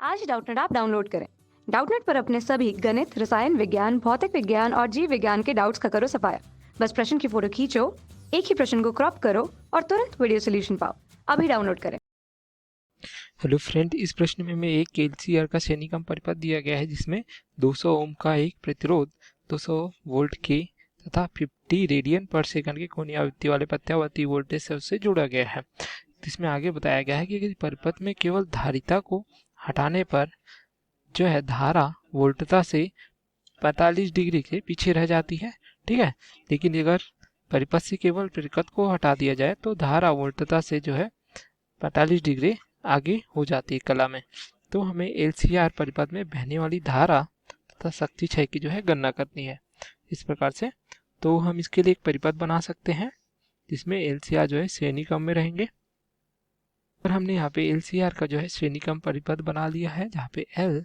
आज Doubtnut app download करें। Doubtnut पर अपने सभी गणित, रसायन विज्ञान, भौतिक विज्ञान और जीव विज्ञान के डाउट्स का करो सफाया। बस प्रश्न की फोटो खींचो, एक ही प्रश्न को क्रॉप करो और तुरंत वीडियो सोल्यूशन पाओ। अभी डाउनलोड करें। हेलो फ्रेंड, इस प्रश्न में हमें एक एलसीआर का श्रेणीक्रम परिपथ दिया गया है जिसमें 200 ओम का एक प्रतिरोध 200 वोल्ट के तथा 50 रेडियन पर सेकंड के कोणीय आवृत्ति वाले प्रत्यावर्ती वोल्टेज सोर्स से जोड़ा गया है। इसमें आगे बताया गया है कि यदि परिपथ में केवल धारिता को हटाने पर जो है धारा वोल्टता से 45 डिग्री के पीछे रह जाती है, ठीक है। लेकिन अगर परिपथ से केवल परिपथ को हटा दिया जाए तो धारा वोल्टता से जो है 45 डिग्री आगे हो जाती है कला में। तो हमें एलसीआर परिपथ में बहने वाली धारा तथा शक्ति क्षय की जो है गणना करनी है इस प्रकार से। तो हम इसके लिए एक परिपथ बना सकते हैं जिसमें एलसीआर जो है श्रेणीक्रम में रहेंगे। और हमने यहाँ पे एलसीआर का जो है श्रेणीक्रम परिपथ बना लिया है जहाँ पे एल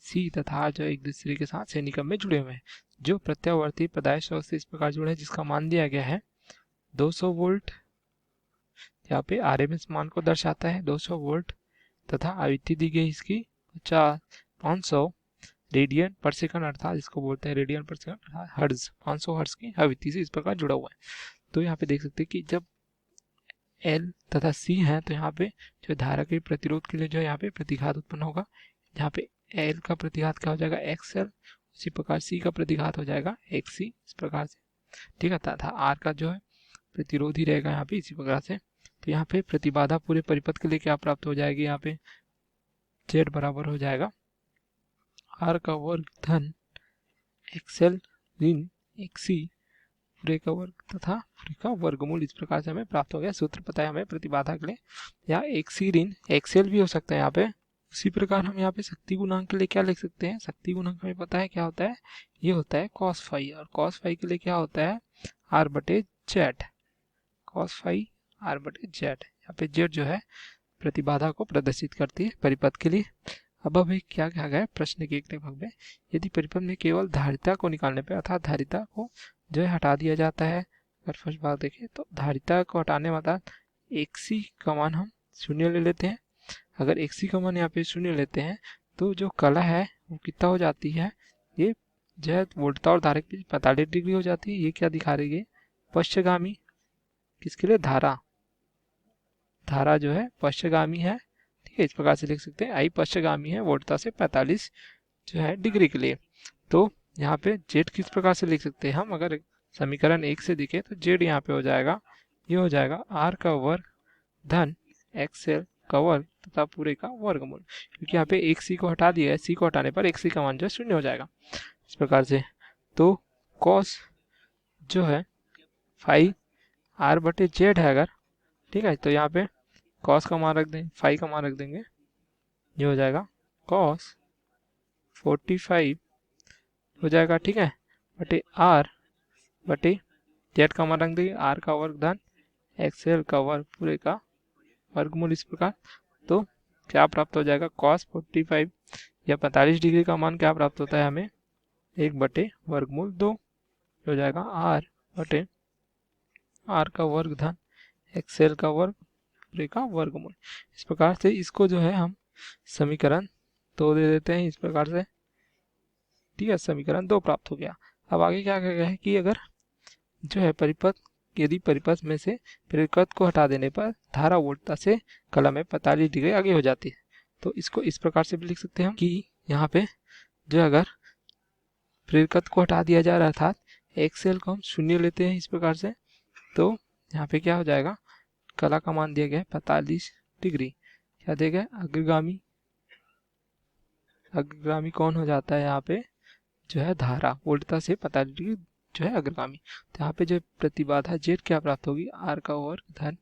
सी तथा आर जो एक दूसरे के साथ श्रेणीक्रम में जुड़े हुए हैं। जो प्रत्यावर्ती प्रदाय स्रोत से इस प्रकार जुड़े हैं जिसका मान दिया गया है 200 वोल्ट, यहाँ पे आरएमएस मान को दर्शाता है 200 वोल्ट तथा आवृत्ति दी गई इसकी 500 रेडियन पर सेकंड अर्थात इसको बोलते हैं रेडियन पर सेकंड हर्ट्ज, 500 हर्ट्ज की आवृत्ति से इस प्रकार जुड़ा हुआ है। तो यहाँ पे देख सकते हैं कि जब एल तथा सी है तो यहाँ पे जो धारा के प्रतिरोध के लिए जो है यहाँ पे प्रतिघात उत्पन्न होगा। यहाँ पे एल का प्रतिघात क्या हो जाएगा एक्सएल, उसी प्रकार सी का प्रतिघात हो जाएगा एक्सी इस प्रकार से, ठीक है। तथा आर का जो है प्रतिरोध ही रहेगा यहाँ पे इसी प्रकार से। तो यहाँ पे प्रतिबाधा पूरे परिपथ के लिए क्या प्राप्त हो जाएगी, यहाँ पे जेड बराबर हो जाएगा आर का वर्ग धन एक्सएल ऋण एक्सी पूरे का वर्ग तथा पूरे का वर्गमूल, इस प्रकार से हमें प्राप्त हो गया। सूत्र पता है हमें प्रतिबाधा के लिए, या एक्सी ऋण एक्सएल भी हो सकता है यहाँ पे। उसी प्रकार हम यहाँ पे शक्ति गुणांक के लिए क्या लिख सकते हैं, शक्ति गुणांक हमें पता है क्या होता है, ये होता है कॉस फाई, और कॉस फाई के लिए क्या होता है आर बटे जेड, कॉस फाई आर बटे जेड। यहाँ पे जेड जो है प्रतिबाधा को प्रदर्शित करती है परिपथ के लिए। अब अभी क्या कहा गया है प्रश्न के एक भाग में, यदि परिपथ में केवल धारिता को निकालने पर अर्थात धारिता को जो है हटा दिया जाता है। अगर फर्स्ट भाग देखें तो धारिता को हटाने वाला एक्सी का मान हम शून्य ले लेते हैं। अगर एक्सी का मान यहाँ पे शून्य लेते हैं तो जो कला है वो कितना हो जाती है, ये जो है वोल्टता और धारा की 45 डिग्री हो जाती है। ये क्या दिखा रही है, पश्चगामी, किसके लिए धारा, धारा जो है पश्चगामी है, ठीक है। इस प्रकार से लिख सकते हैं आई पश्चगामी है वोल्टता से 45 जो है डिग्री के लिए। तो यहाँ पे जेड किस प्रकार से लिख सकते हैं हम, अगर समीकरण 1 से दिखे तो जेड यहाँ पे हो जाएगा, ये हो जाएगा आर का वर्ग धन एक्सएल का वर्ग तथा पूरे का वर्गमूल, क्योंकि यहाँ पे एक सी को हटा दिया है, सी को हटाने पर एक सी का मान जो है शून्य हो जाएगा इस प्रकार से। तो कॉस जो है फाई आर बटे जेड है अगर, ठीक है, तो यहाँ पे कॉस का मान रख देंगे, फाई का मान रख देंगे, ये हो जाएगा कॉस 45 हो जाएगा, ठीक है, बटे आर बटे जेड का मान रख देंगे आर का वर्ग धन एक्सएल का वर्ग पूरे का वर्गमूल इस प्रकार। तो क्या प्राप्त हो जाएगा कॉस 45 या 45 डिग्री का मान क्या प्राप्त होता है हमें 1 बटे वर्गमूल 2 हो जाएगा आर बटे आर का वर्ग धन एक्सएल का वर्ग पूरे का वर्गमूल। इस प्रकार से इसको जो है हम समीकरण 2 दे देते हैं इस प्रकार से, ठीक है, समीकरण 2 प्राप्त हो गया। अब आगे क्या कहा गया है कि अगर जो है परिपथ, यदि परिपथ में से परिपथ को हटा देने पर धारा वोल्टता से कला में 45 डिग्री आगे हो जाती है, तो इसको इस प्रकार से भी लिख सकते हैं हम कि यहाँ पे जो अगर परिपथ को हटा दिया जा रहा था एक्सएल को हम शून्य लेते हैं इस प्रकार से, तो यहाँ पे क्या हो जाएगा कला का मान दिया गया है 45 डिग्री, क्या दिया गया अग्रगामी, अग्रगामी कौन हो जाता है यहाँ पे जो है धारा वोल्टता से 45 डिग्री जो है अग्रगामी। तो यहाँ पे जो प्रतिबाधा जेड क्या प्राप्त होगी आर का वर्ग धन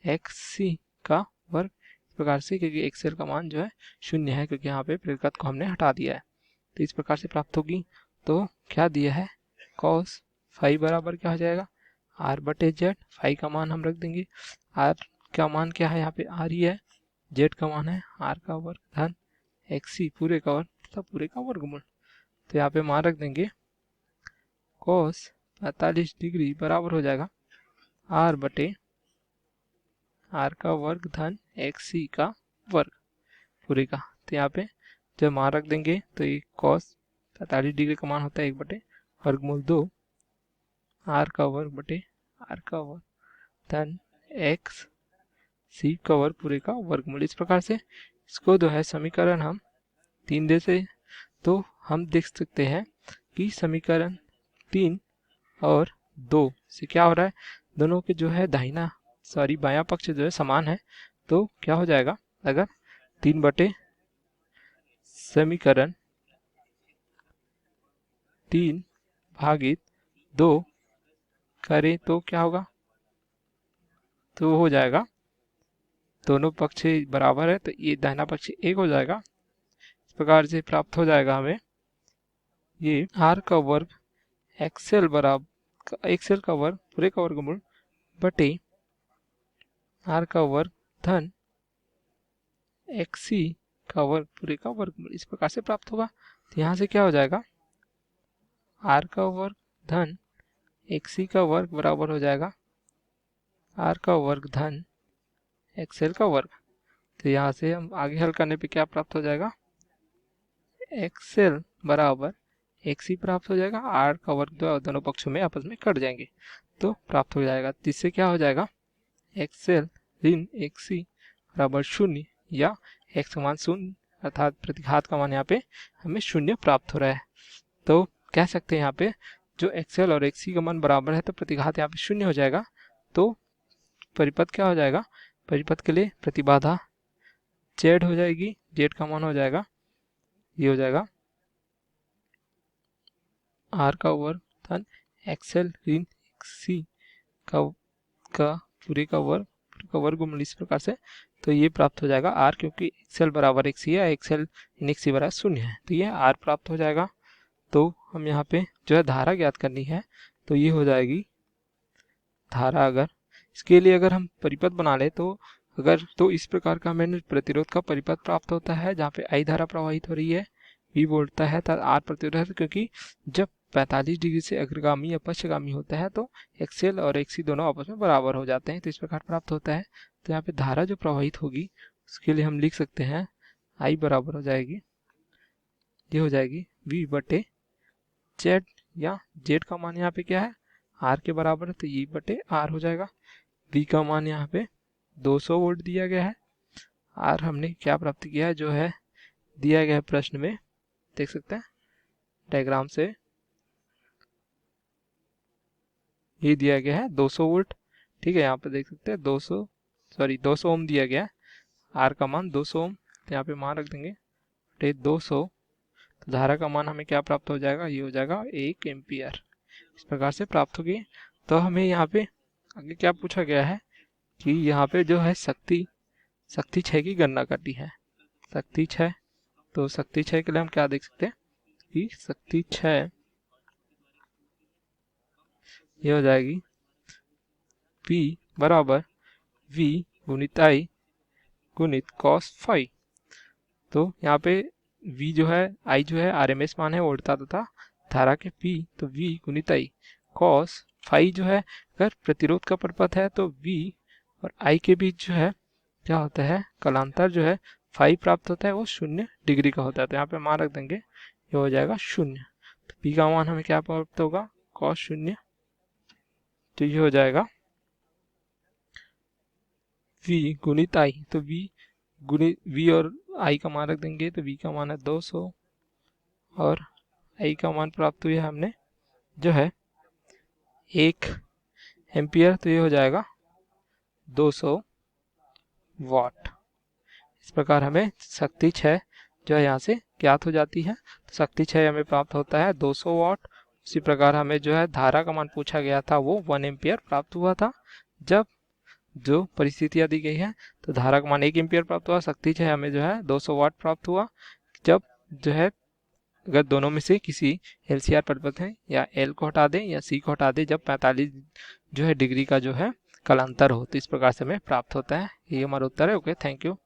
एक्स सी का वर्ग इस प्रकार से, क्योंकि एक्सएल का मान जो है शून्य है क्योंकि यहाँ पे परिपथ को हमने हटा दिया है, तो इस प्रकार से प्राप्त होगी। तो क्या दिया है कॉस फाई बराबर क्या हो जाएगा आर बटे जेड, फाई का मान हम रख देंगे, आर का मान क्या है यहाँ पे आर ही है, जेड का मान है आर का वर्ग धन एक्सी पूरे का वर्ग तथा पूरे का वर्गमूल। तो यहाँ पे मान रख देंगे कॉस 45 डिग्री बराबर हो जाएगा आर बटे आर का वर्ग धन एक्स सी का वर्ग पूरे का। तो यहाँ पे जब मान रख देंगे तो ये cos 45 डिग्री का मान होता है 1/√2 r का वर्ग बटे r का वर्ग धन x c का वर्ग पूरे का वर्गमूल। इस प्रकार से इसको जो है समीकरण हम 3 दे से तो हम देख सकते हैं कि समीकरण 3 और 2 से क्या हो रहा है, दोनों के जो है बायां पक्ष जो है समान है। तो क्या हो जाएगा, अगर 3 बटे समीकरण 3 भागित 2 करें तो क्या होगा, तो हो जाएगा दोनों पक्ष बराबर है तो ये दाहिना पक्ष 1 हो जाएगा। इस प्रकार से प्राप्त हो जाएगा हमें ये r का वर्ग एक्सएल का वर्ग पूरे का वर्गमूल बटे r का वर्ग धन xc का वर्ग पूरे का वर्गमूल। इस प्रकार से प्राप्त होगा। तो यहाँ से क्या हो जाएगा, r का वर्ग धन xc का वर्ग बराबर हो जाएगा r का वर्ग धन एक्सएल का वर्ग। तो यहाँ से हम आगे हल करने पे क्या प्राप्त हो जाएगा, एक्सएल बराबर xc प्राप्त हो जाएगा, r का वर्ग दोनों पक्षों में आपस में कट जाएंगे तो प्राप्त हो जाएगा। जिससे क्या हो जाएगा, एक्सएल ऋण xc बराबर 0 या x का मान 0 अर्थात प्रतिघात का मान यहाँ पे हमें 0 प्राप्त हो रहा है। तो कह सकते हैं यहाँ पे जो एक्सएल और xc का मान बराबर है तो प्रतिघात यहाँ पे 0 हो जाएगा। तो परिपथ क्या हो जाएगा, परिपथ के लिए प्रतिबाधा Z हो जाएगी, Z का मान हो जाएगा, ये हो जाएगा r का वर्ग धन एक्सएल ऋण xc का पूरे का वर्गमूल। इस प्रकार से तो ये प्राप्त हो जाएगा r, क्योंकि एक्सएल बराबर xc है, एक्सएल इन xc बराबर 0 है तो ये r प्राप्त हो जाएगा। तो हम यहाँ पे जो है धारा ज्ञात करनी है तो ये हो जाएगी धारा। अगर इसके लिए अगर हम परिपथ बना ले तो इस प्रकार का हमें प्रतिरोध का परिपथ प्राप्त होता है जहाँ पे I धारा प्रवाहित हो रही है, V बोलता है तथा R प्रतिरोध है, क्योंकि जब 45 डिग्री से अग्रगामी या पश्चगामी होता है तो एक्सएल और xc दोनों आपस में बराबर हो जाते हैं तो इस प्रकार प्राप्त होता है। तो यहाँ पे धारा जो प्रवाहित होगी उसके लिए हम लिख सकते हैं I बराबर हो जाएगी, ये हो जाएगी V बटे Z, या Z का मान यहाँ पे क्या है R के बराबर है तो E बटे R हो जाएगा। V का मान यहाँ पे 200 वोल्ट दिया गया है, R हमने क्या प्राप्त किया है जो है दिया गया है प्रश्न में, देख सकते हैं डायग्राम से ये दिया गया है 200 वोल्ट। ठीक है, यहाँ पे देख सकते हैं 200 ओम दिया गया है, R का मान 200 ओम, तो यहाँ पे मान रख देंगे 200, तो धारा का मान हमें क्या प्राप्त हो जाएगा, ये हो जाएगा 1 एम्पियर। इस प्रकार से प्राप्त होगी। तो हमें यहाँ पे आगे क्या पूछा गया है कि यहाँ पे जो है शक्ति 6 की गणना करनी है। शक्ति 6, तो शक्ति 6 के लिए हम क्या देख सकते हैं कि शक्ति 6 ये हो जाएगी P बराबर V गुणित I गुणित cos phi। तो यहाँ पे V जो है I जो है RMS मान है वोल्टता तथा धारा के P, तो V गुणित I cos phi जो है अगर प्रतिरोध का परिपथ है तो V और I के बीच जो है क्या होता है कलांतर जो है phi प्राप्त होता है वो 0 डिग्री का होता है। तो यहाँ पे मान रख देंगे ये हो जाएगा 0। तो P का मान हमें क्या प्राप्त होगा cos 0, तो ये हो जाएगा V गुणित I, तो V और I का मान रख देंगे तो V का मान है 200 और I का मान प्राप्त हुआ है हमने जो है 1 एम्पियर, तो ये हो जाएगा 200 वाट। इस प्रकार हमें शक्ति 6 जो है यहाँ से ज्ञात हो जाती है। तो शक्ति 6 हमें प्राप्त होता है 200 वाट। उसी प्रकार हमें जो है धारा का मान पूछा गया था वो 1 एम्पियर प्राप्त हुआ था। जब जो परिस्थितियाँ दी गई है तो धारा का मान 1 एम्पियर प्राप्त हुआ, शक्ति 6 हमें जो है 200 वाट प्राप्त हुआ। जब जो है अगर दोनों में से किसी LCR परिपथ है या L को हटा दें या C को हटा दें, जब 45 जो है डिग्री का जो है कालांतर हो, तो इस प्रकार से हमें प्राप्त होता है। ये हमारा उत्तर है। Okay, thank you.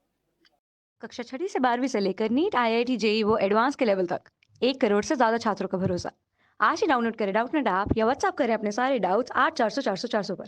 कक्षा 6 से 12वीं से लेकर नीट, IIT, JEE वो एडवांस के लेवल तक 1 करोड़ से ज्यादा छात्रों का भरोसा। आज ही डाउनलोड करें डाउटनेट ऐप या व्हाट्सएप करें अपने सारे डाउट्स 8400 400 400 पर।